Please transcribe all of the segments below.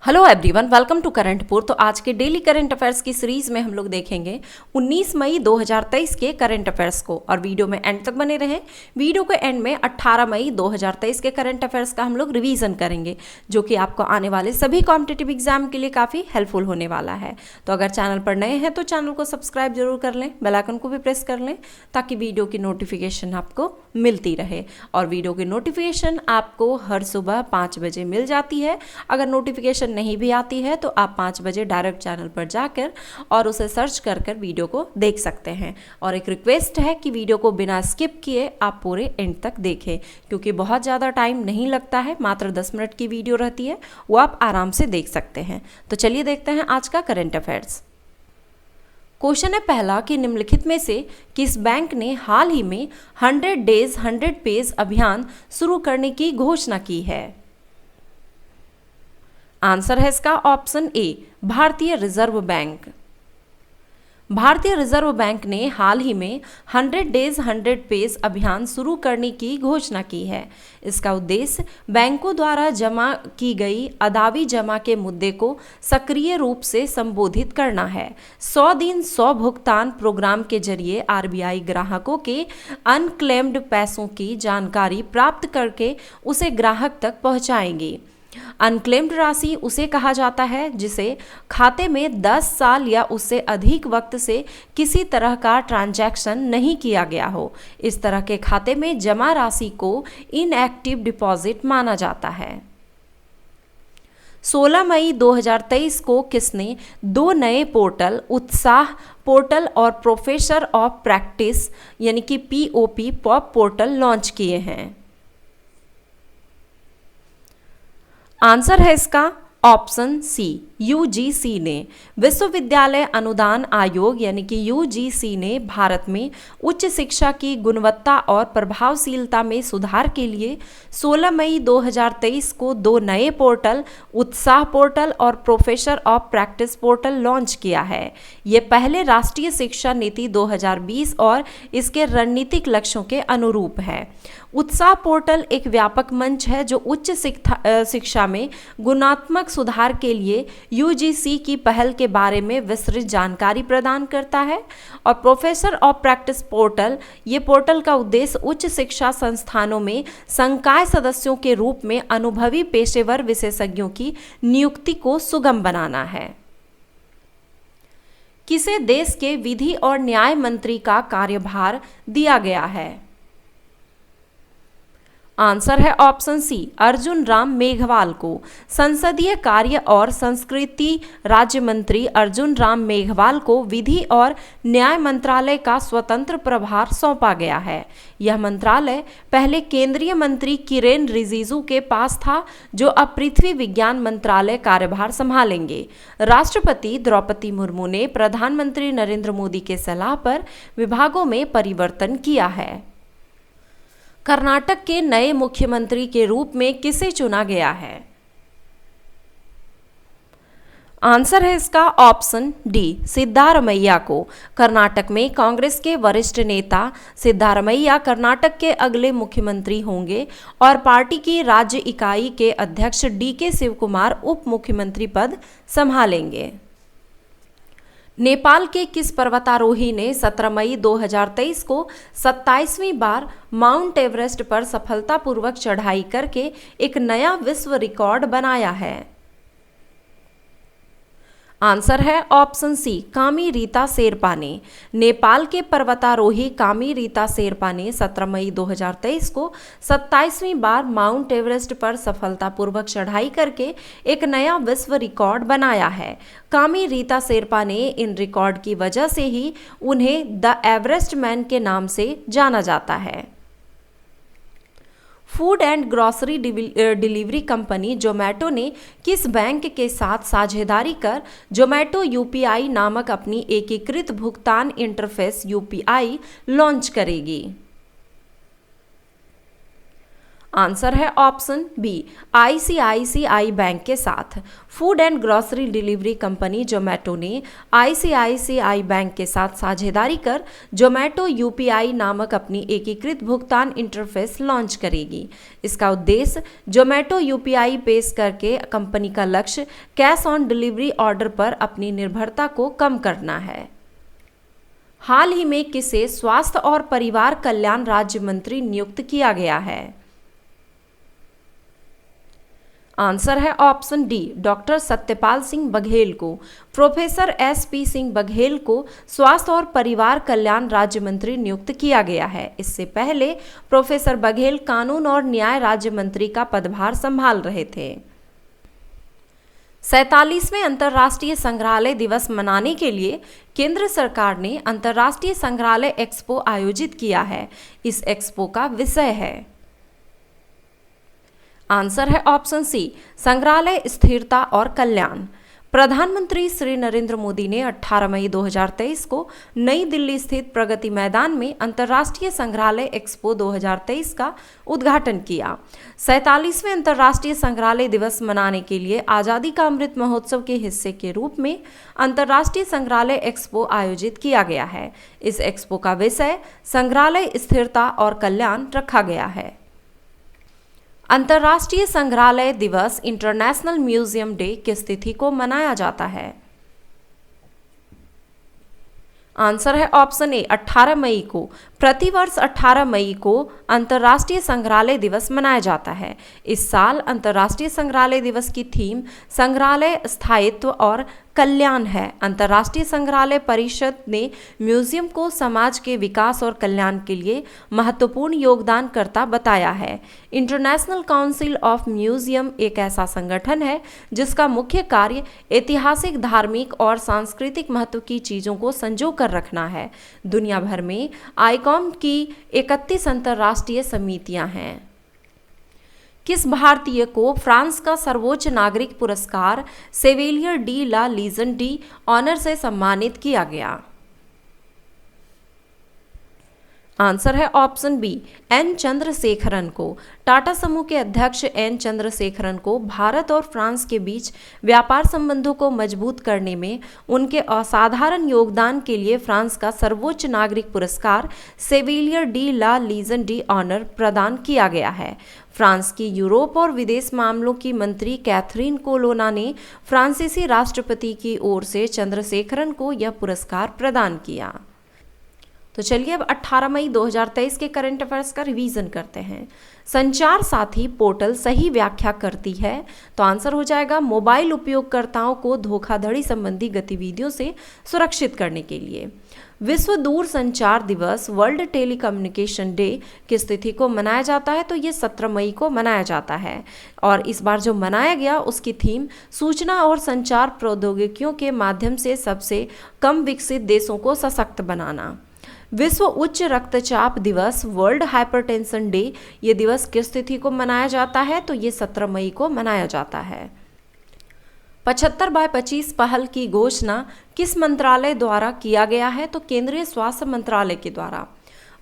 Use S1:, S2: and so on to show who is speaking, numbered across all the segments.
S1: Hello everyone, welcome to करंटपुर। तो आज के डेली करंट अफेयर्स की सीरीज में हम लोग देखेंगे 19 मई 2023 के करंट अफेयर्स को, और वीडियो में एंड तक बने रहें। वीडियो के एंड में 18 मई 2023 के करंट अफेयर्स का हम लोग रिवीजन करेंगे, जो कि आपको आने वाले सभी कॉम्पिटिटिव एग्जाम के लिए काफ़ी हेल्पफुल होने वाला है। तो अगर चैनल पर नए हैं तो चैनल को सब्सक्राइब जरूर कर लें, बेल आइकन को भी प्रेस कर लें, ताकि वीडियो की नोटिफिकेशन आपको मिलती रहे। और वीडियो की नोटिफिकेशन आपको हर सुबह 5 बजे मिल जाती है। अगर नोटिफिकेशन नहीं भी आती है तो आप 5 बजे डायरेक्ट चैनल पर जाकर और उसे सर्च कर वीडियो को देख सकते हैं। और एक रिक्वेस्ट है कि वीडियो को बिना स्किप किए आप पूरे एंड तक देखें, क्योंकि बहुत ज़्यादा टाइम नहीं लगता है, मात्र 10 मिनट की वीडियो रहती है, वो आप आराम से देख सकते हैं। तो चलिए देखते हैं आज का करंट अफेयर्स। क्वेश्चन है पहला कि निम्नलिखित में से किस बैंक ने हाल ही में 100 डेज 100 पेज अभियान शुरू करने की घोषणा की है? आंसर है इसका ऑप्शन ए, भारतीय रिजर्व बैंक। भारतीय रिजर्व बैंक ने हाल ही में 100 डेज 100 पेज अभियान शुरू करने की घोषणा की है। इसका उद्देश्य बैंकों द्वारा जमा की गई अदावी जमा के मुद्दे को सक्रिय रूप से संबोधित करना है। 100 दिन 100 भुगतान प्रोग्राम के जरिए आरबीआई ग्राहकों के अनक्लेम्ड पैसों की जानकारी प्राप्त करके उसे ग्राहक तक पहुंचाएगी। अनक्लेम्ड राशि उसे कहा जाता है जिसे खाते में 10 साल या उससे अधिक वक्त से किसी तरह का ट्रांजैक्शन नहीं किया गया हो। इस तरह के खाते में जमा राशि को इनएक्टिव डिपॉजिट माना जाता है। 16 मई 2023 को किसने 2 नए पोर्टल, उत्साह पोर्टल और प्रोफेसर ऑफ प्रैक्टिस यानी कि पीओपी पॉप पोर्टल लॉन्च किए हैं? आंसर है इसका ऑप्शन सी, यूजीसी ने। विश्वविद्यालय अनुदान आयोग यानी कि यूजीसी ने भारत में उच्च शिक्षा की गुणवत्ता और प्रभावशीलता में सुधार के लिए 16 मई 2023 को 2 नए पोर्टल, उत्साह पोर्टल और professor of practice portal launch किया है। ये पहले राष्ट्रीय शिक्षा नीति 2020 और इसके रणनीतिक लक्ष्यों के अनुरूप है। उत्साह पोर्टल एक व्यापक मंच है जो उच्च शिक्षा में गुणात्मक सुधार के लिए यूजीसी की पहल के बारे में विस्तृत जानकारी प्रदान करता है। और प्रोफेसर ऑफ प्रैक्टिस पोर्टल, ये पोर्टल का उद्देश्य उच्च शिक्षा संस्थानों में संकाय सदस्यों के रूप में अनुभवी पेशेवर विशेषज्ञों की नियुक्ति को सुगम बनाना है। किसे देश के विधि और न्याय मंत्री का कार्यभार दिया गया है? आंसर है ऑप्शन सी, अर्जुन राम मेघवाल को। संसदीय कार्य और संस्कृति राज्य मंत्री अर्जुन राम मेघवाल को विधि और न्याय मंत्रालय का स्वतंत्र प्रभार सौंपा गया है। यह मंत्रालय पहले केंद्रीय मंत्री किरेन रिजिजू के पास था, जो अब पृथ्वी विज्ञान मंत्रालय कार्यभार संभालेंगे। राष्ट्रपति द्रौपदी मुर्मू ने प्रधानमंत्री नरेंद्र मोदी के सलाह पर विभागों में परिवर्तन किया है। कर्नाटक के नए मुख्यमंत्री के रूप में किसे चुना गया है? आंसर है इसका ऑप्शन डी, सिद्धारमैया को। कर्नाटक में कांग्रेस के वरिष्ठ नेता सिद्धारमैया कर्नाटक के अगले मुख्यमंत्री होंगे और पार्टी की राज्य इकाई के अध्यक्ष डीके शिवकुमार उप मुख्यमंत्री पद संभालेंगे। नेपाल के किस पर्वतारोही ने 17 मई 2023 को 27वीं बार माउंट एवरेस्ट पर सफलतापूर्वक चढ़ाई करके एक नया विश्व रिकॉर्ड बनाया है? आंसर है ऑप्शन सी, कामी रीता शेरपा ने। नेपाल के पर्वतारोही कामी रीता शेरपा ने 17 मई 2023 को 27वीं बार माउंट एवरेस्ट पर सफलतापूर्वक चढ़ाई करके एक नया विश्व रिकॉर्ड बनाया है। कामी रीता शेरपा ने इन रिकॉर्ड की वजह से ही उन्हें द एवरेस्ट मैन के नाम से जाना जाता है। Food and grocery delivery company Zomato ने किस बैंक के साथ साझेदारी कर जोमेटो यूपीआई नामक अपनी एकीकृत भुगतान इंटरफेस यूपीआई लॉन्च करेगी? आंसर है ऑप्शन बी, आईसीआईसीआई बैंक के साथ। Food and grocery delivery company Zomato ने आईसीआईसीआई बैंक के साथ साझेदारी कर जोमेटो यूपीआई नामक अपनी एकीकृत भुगतान इंटरफेस लॉन्च करेगी। इसका उद्देश्य जोमेटो यूपीआई पेश करके कंपनी का लक्ष्य कैश ऑन डिलीवरी ऑर्डर पर अपनी निर्भरता को कम करना है। हाल ही में किसे स्वास्थ्य और परिवार कल्याण राज्य मंत्री नियुक्त किया गया है? आंसर है option D, doctor Satyapal Singh Baghel को। प्रोफेसर एसपी सिंह बघेल को स्वास्थ्य और परिवार कल्याण राज्य मंत्री नियुक्त किया गया है। इससे पहले प्रोफेसर बघेल कानून और न्याय राज्य मंत्री का पदभार संभाल रहे थे। 47वें अंतर्राष्ट्रीय संग्रहालय दिवस मनाने के लिए केंद्र सरकार ने अंतर्राष्ट्रीय संग्रहालय एक्सपो आयोजित किया है। इस एक्सपो का विषय है। आंसर है ऑप्शन सी, संग्रहालय स्थिरता और कल्याण। प्रधानमंत्री श्री नरेंद्र मोदी ने 18 मई 2023 को नई दिल्ली स्थित प्रगति मैदान में अंतर्राष्ट्रीय संग्रहालय एक्सपो 2023 का उद्घाटन किया। 47वें अंतर्राष्ट्रीय संग्रहालय दिवस मनाने के लिए आज़ादी का अमृत महोत्सव के हिस्से के रूप में अंतर्राष्ट्रीय संग्रहालय एक्सपो आयोजित किया गया है। इस एक्सपो का विषय संग्रहालय स्थिरता और कल्याण रखा गया है। अंतर्राष्ट्रीय संग्रहालय दिवस इंटरनेशनल म्यूजियम डे किस तिथि को मनाया जाता है? आंसर है ऑप्शन ए, 18 मई को। प्रतिवर्ष 18 मई को अंतर्राष्ट्रीय संग्रहालय दिवस मनाया जाता है। इस साल अंतर्राष्ट्रीय संग्रहालय दिवस की थीम संग्रहालय स्थायित्व और कल्याण है। अंतर्राष्ट्रीय संग्रहालय परिषद ने म्यूजियम को समाज के विकास और कल्याण के लिए महत्वपूर्ण योगदानकर्ता बताया है। इंटरनेशनल काउंसिल ऑफ म्यूजियम एक ऐसा संगठन है जिसका मुख्य कार्य ऐतिहासिक, धार्मिक और सांस्कृतिक महत्व की चीज़ों को संजो कर रखना है। दुनिया भर में आईकॉम की 31 अंतर्राष्ट्रीय समितियां हैं। किस भारतीय को फ्रांस का सर्वोच्च नागरिक पुरस्कार सेवेलियर डी ला लीजन डी ऑनर से सम्मानित किया गया? आंसर है ऑप्शन बी, एन चंद्रशेखरन को। टाटा समूह के अध्यक्ष एन चंद्रशेखरन को भारत और फ्रांस के बीच व्यापार संबंधों को मजबूत करने में उनके असाधारण योगदान के लिए फ्रांस का सर्वोच्च नागरिक पुरस्कार सेवेलियर डी ला लीजन डी ऑनर प्रदान किया गया है। फ्रांस की यूरोप और विदेश मामलों की मंत्री कैथरीन कोलोना ने फ्रांसीसी राष्ट्रपति की ओर से चंद्रशेखरन को यह पुरस्कार प्रदान किया। तो चलिए अब 18 मई 2023 के करंट अफेयर्स का रिवीजन करते हैं। संचार साथी पोर्टल सही व्याख्या करती है? तो आंसर हो जाएगा मोबाइल उपयोगकर्ताओं को धोखाधड़ी संबंधी गतिविधियों से सुरक्षित करने के लिए। विश्व दूर संचार दिवस वर्ल्ड टेलीकम्युनिकेशन डे किस तिथि को मनाया जाता है? तो ये 17 मई को मनाया जाता है और इस बार जो मनाया गया उसकी थीम सूचना और संचार प्रौद्योगिकियों के माध्यम से सबसे कम विकसित देशों को सशक्त बनाना। विश्व उच्च रक्तचाप दिवस वर्ल्ड हाइपरटेंशन डे ये दिवस किस तिथि को मनाया जाता है? तो ये 17 मई को मनाया जाता है। 75/25 पहल की घोषणा किस मंत्रालय द्वारा किया गया है? तो केंद्रीय स्वास्थ्य मंत्रालय के द्वारा।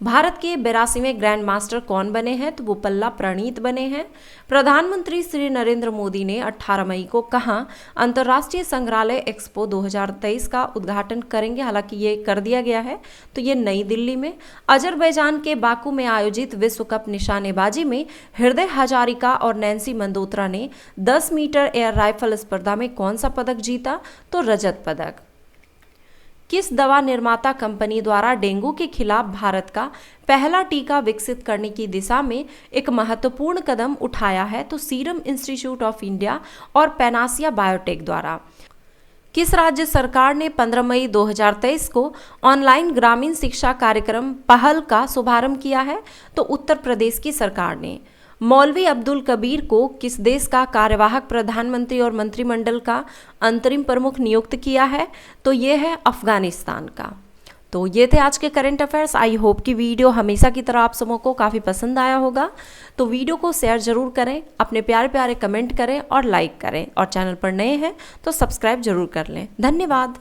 S1: भारत के 82वें ग्रैंड मास्टर कौन बने हैं? तो वो पल्ला प्रणीत बने हैं। प्रधानमंत्री श्री नरेंद्र मोदी ने 18 मई को कहां अंतर्राष्ट्रीय संग्रहालय एक्सपो 2023 का उद्घाटन करेंगे? हालांकि ये कर दिया गया है, तो ये नई दिल्ली में। अजरबैजान के बाकू में आयोजित विश्व कप निशानेबाजी में हृदय हजारिका और नैन्सी मंदोत्रा ने 10 मीटर एयर राइफल स्पर्धा में कौन सा पदक जीता? तो रजत पदक। किस दवा निर्माता कंपनी द्वारा डेंगू के खिलाफ भारत का पहला टीका विकसित करने की दिशा में एक महत्वपूर्ण कदम उठाया है? तो सीरम इंस्टीट्यूट ऑफ इंडिया और पैनासिया बायोटेक द्वारा। किस राज्य सरकार ने 15 मई 2023 को ऑनलाइन ग्रामीण शिक्षा कार्यक्रम पहल का शुभारंभ किया है? तो उत्तर प्रदेश की सरकार ने। मौलवी अब्दुल कबीर को किस देश का कार्यवाहक प्रधानमंत्री और मंत्रिमंडल का अंतरिम प्रमुख नियुक्त किया है? तो ये है अफगानिस्तान का। तो ये थे आज के करंट अफेयर्स। आई होप कि वीडियो हमेशा की तरह आप सबों को काफ़ी पसंद आया होगा। तो वीडियो को शेयर जरूर करें, अपने प्यारे प्यारे कमेंट करें और लाइक करें, और चैनल पर नए हैं तो सब्सक्राइब जरूर कर लें। धन्यवाद।